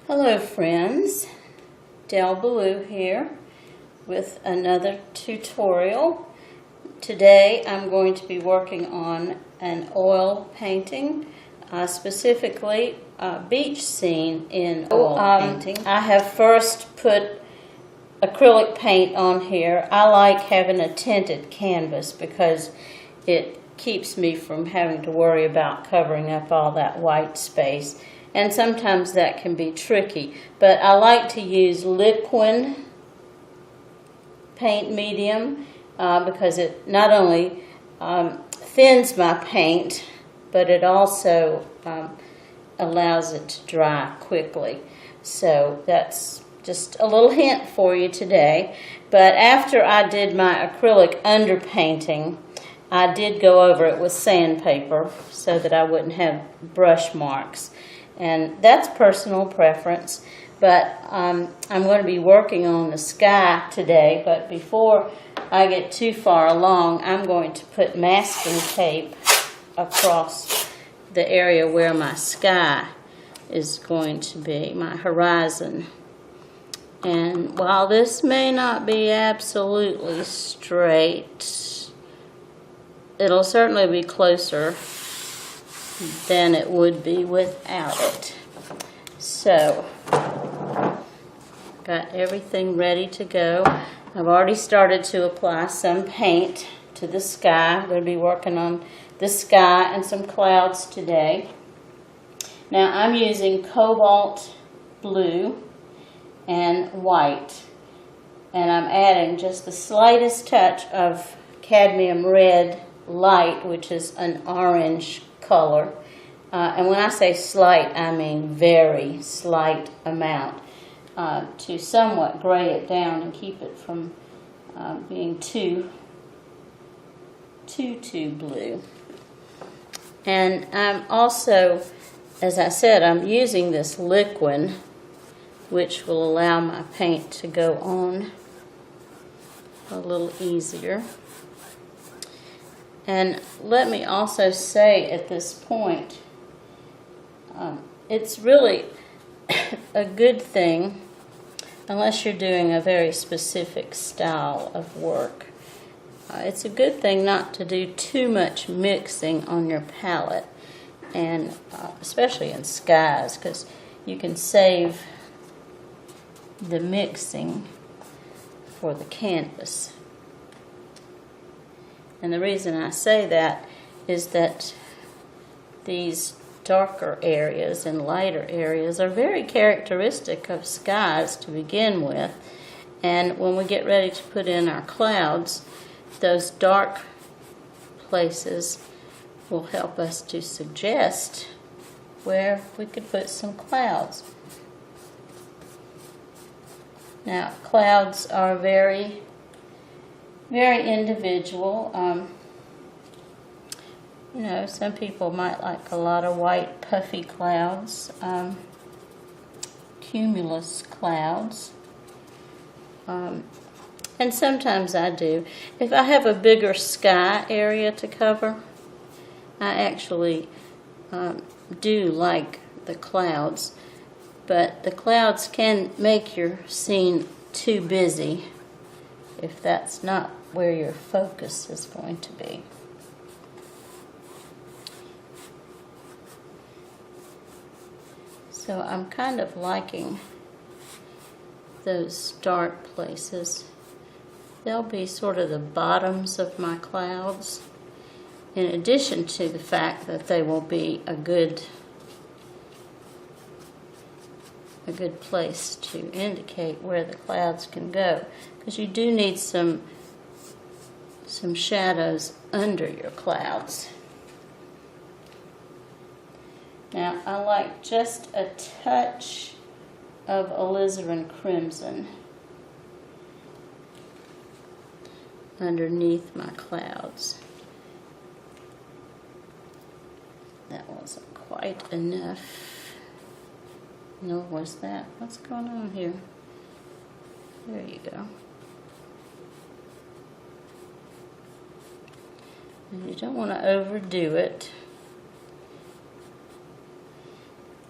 Hello friends, Del Ballou here with another tutorial. Today I'm going to be working on an oil painting, specifically a beach scene in oil painting. I have first put acrylic paint on here. I like having a tinted canvas because it keeps me from having to worry about covering up all that white space. And sometimes that can be tricky, but I like to use liquid paint medium because it not only thins my paint, but it also allows it to dry quickly. So that's just a little hint for you today. But after I did my acrylic underpainting, I did go over it with sandpaper so that I wouldn't have brush marks. And that's personal preference, but I'm going to be working on the sky today. But before I get too far along, I'm going to put masking tape across the area where my sky is going to be, my horizon. And while this may not be absolutely straight, it'll certainly be closer than it would be without it. So, got everything ready to go. I've already started to apply some paint to the sky. I'm going to be working on the sky and some clouds today. Now I'm using cobalt blue and white, and I'm adding just the slightest touch of cadmium red light, which is an orange color. And when I say slight, I mean very slight amount to somewhat gray it down and keep it from being too blue. And I'm also, as I said, I'm using this liquid, which will allow my paint to go on a little easier. And let me also say at this point, it's really a good thing, unless you're doing a very specific style of work, it's a good thing not to do too much mixing on your palette, and especially in skies, because you can save the mixing for the canvas. And the reason I say that is that these darker areas and lighter areas are very characteristic of skies to begin with. And when we get ready to put in our clouds, those dark places will help us to suggest where we could put some clouds. Now, clouds are very individual. You know, some people might like a lot of white puffy clouds, cumulus clouds, and sometimes I do. If I have a bigger sky area to cover, I actually do like the clouds, but the clouds can make your scene too busy if that's not where your focus is going to be. So I'm kind of liking those dark places. They'll be sort of the bottoms of my clouds, in addition to the fact that they will be a good place to indicate where the clouds can go, because you do need some shadows under your clouds. Now I like just a touch of alizarin crimson underneath my clouds. That wasn't quite enough. Nor was that. What's going on here? There you go. And you don't want to overdo it,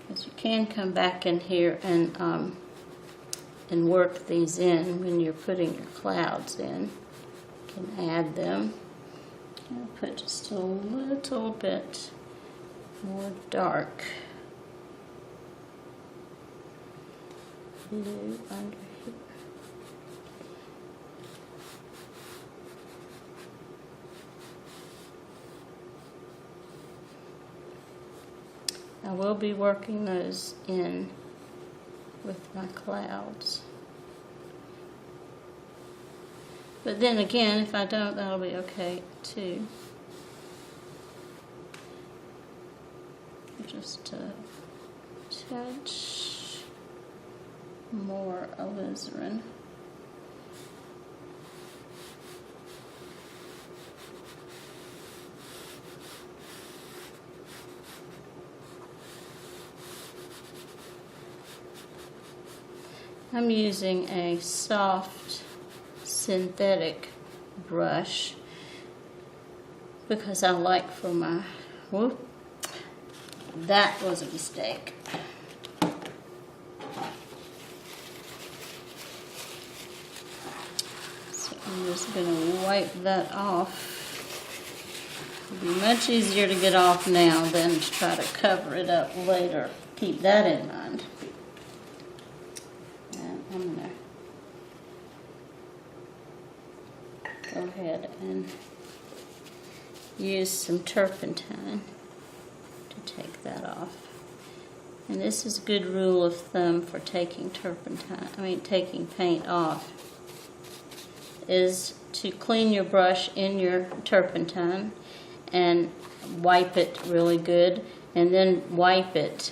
because you can come back in here and work these in when you're putting your clouds in. You can add them. I'll put just a little bit more dark blue under here. I will be working those in with my clouds. But then again, if I don't, that'll be okay too. Just a touch more alizarin. I'm using a soft synthetic brush because I like for my, whoop, that was a mistake. So I'm just going to wipe that off. It'll be much easier to get off now than to try to cover it up later. Keep that in mind. And I'm going to go ahead and use some turpentine to take that off. And this is a good rule of thumb for taking taking paint off, is to clean your brush in your turpentine and wipe it really good, and then wipe it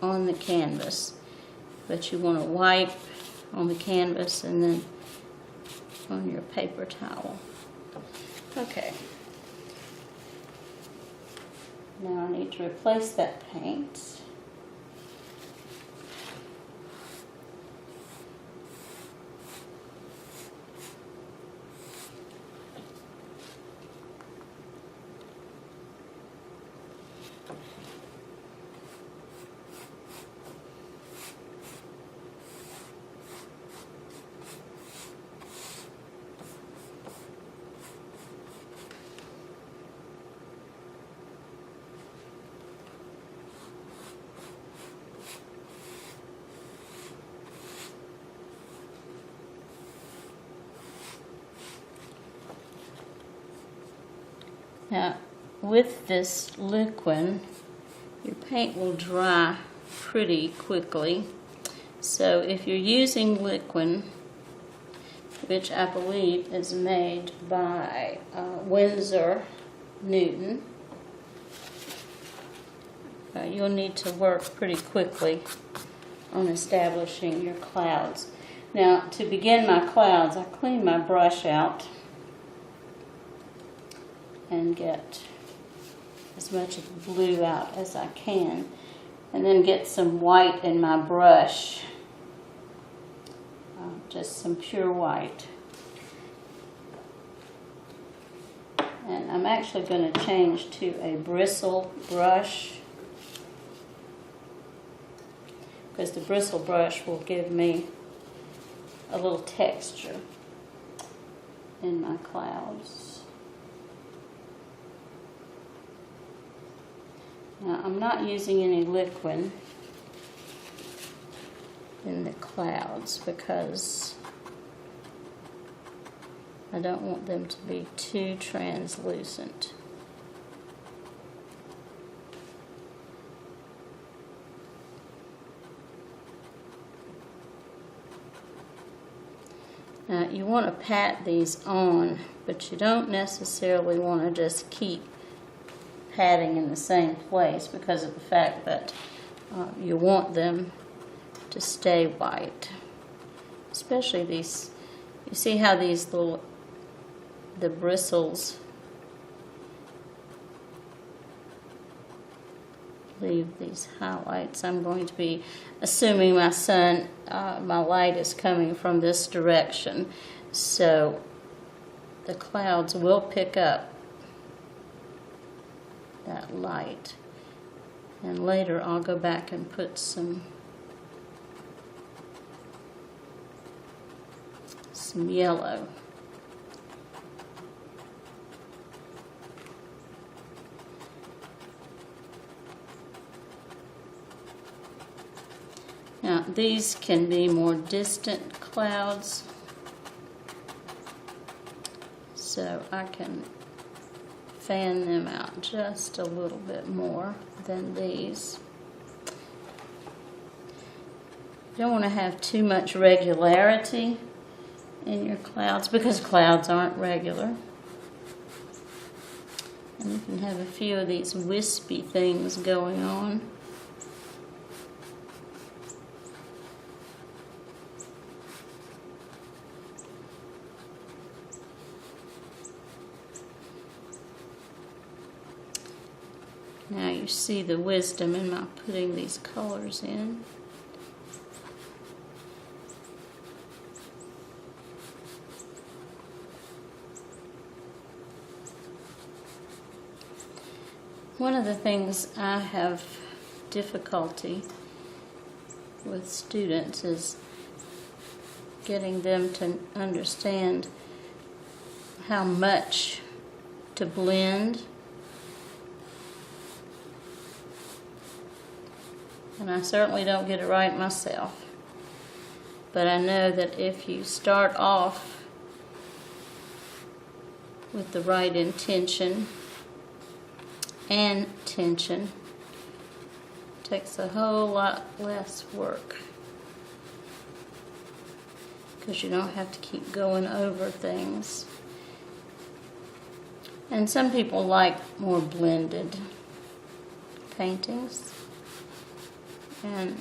on the canvas. But you want to wipe on the canvas and then on your paper towel. Okay. Now I need to replace that paint. Now, with this liquid, your paint will dry pretty quickly. So if you're using liquid, which I believe is made by Winsor Newton, you'll need to work pretty quickly on establishing your clouds. Now, to begin my clouds, I clean my brush out and get as much of the blue out as I can, and then get some white in my brush, just some pure white. And I'm actually going to change to a bristle brush, because the bristle brush will give me a little texture in my clouds. Now, I'm not using any liquid in the clouds because I don't want them to be too translucent. Now, you want to pat these on, but you don't necessarily want to just keep patting in the same place because of the fact that you want them to stay white. Especially these, you see how these the bristles leave these highlights. I'm going to be assuming my light is coming from this direction, so the clouds will pick up that light. And later I'll go back and put some yellow. Now these can be more distant clouds, so I can fan them out just a little bit more than these. You don't want to have too much regularity in your clouds because clouds aren't regular. And you can have a few of these wispy things going on. Now you see the wisdom in my putting these colors in. One of the things I have difficulty with students is getting them to understand how much to blend. And I certainly don't get it right myself. But I know that if you start off with the right intention and tension, it takes a whole lot less work. Because you don't have to keep going over things. And some people like more blended paintings. And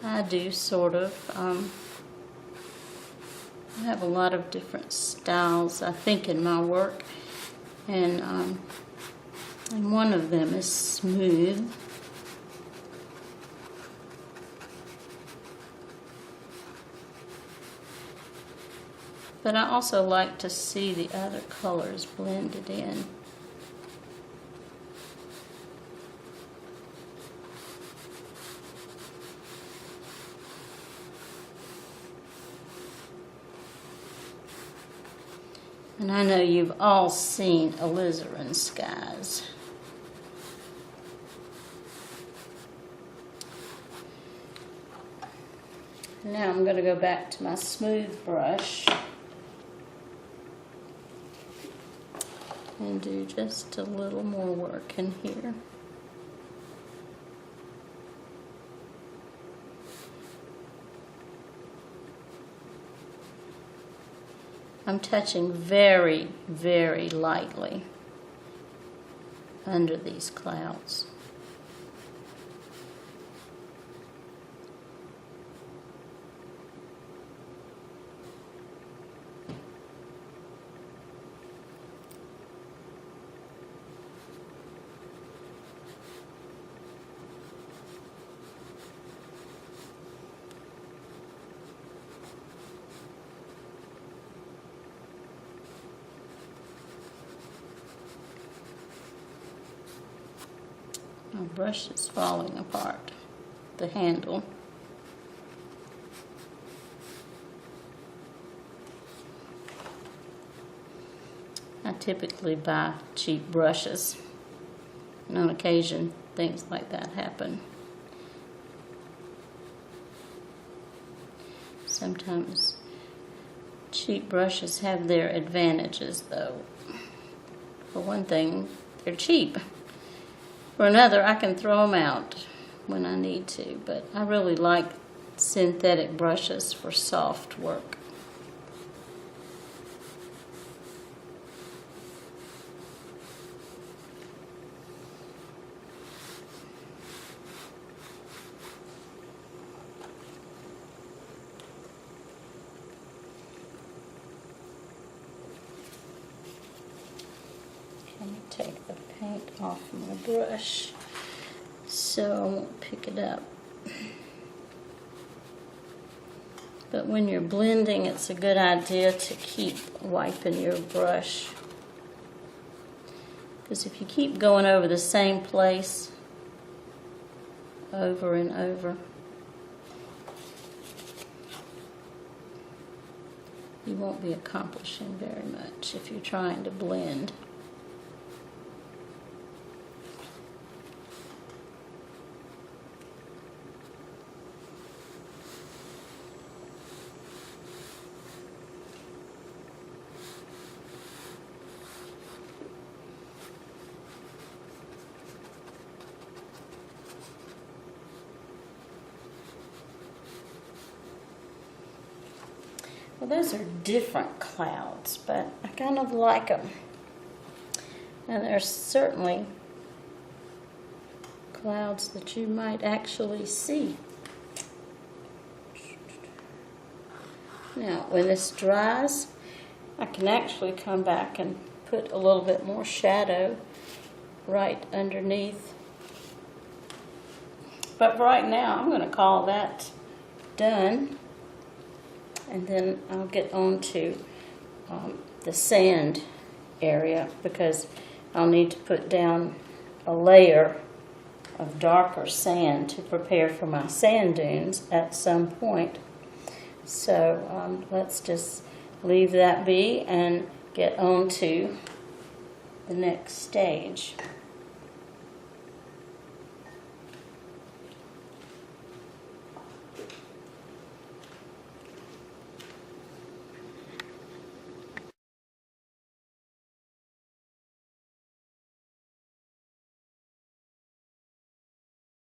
I do sort of. I have a lot of different styles, I think, in my work. And one of them is smooth. But I also like to see the other colors blended in. And I know you've all seen alizarin skies. Now I'm going to go back to my smooth brush and do just a little more work in here. I'm touching very, very lightly under these clouds. My brush is falling apart, the handle. I typically buy cheap brushes, and on occasion things like that happen. Sometimes cheap brushes have their advantages, though. For one thing, they're cheap. For another, I can throw them out when I need to, but I really like synthetic brushes for soft work. Take the paint off my brush so I won't pick it up. But when you're blending, it's a good idea to keep wiping your brush Because if you keep going over the same place over and over, you won't be accomplishing very much if you're trying to blend. Well, those are different clouds, but I kind of like them. And there's certainly clouds that you might actually see. Now, when this dries, I can actually come back and put a little bit more shadow right underneath. But right now, I'm going to call that done. And then I'll get on to the sand area, because I'll need to put down a layer of darker sand to prepare for my sand dunes at some point. So let's just leave that be and get on to the next stage.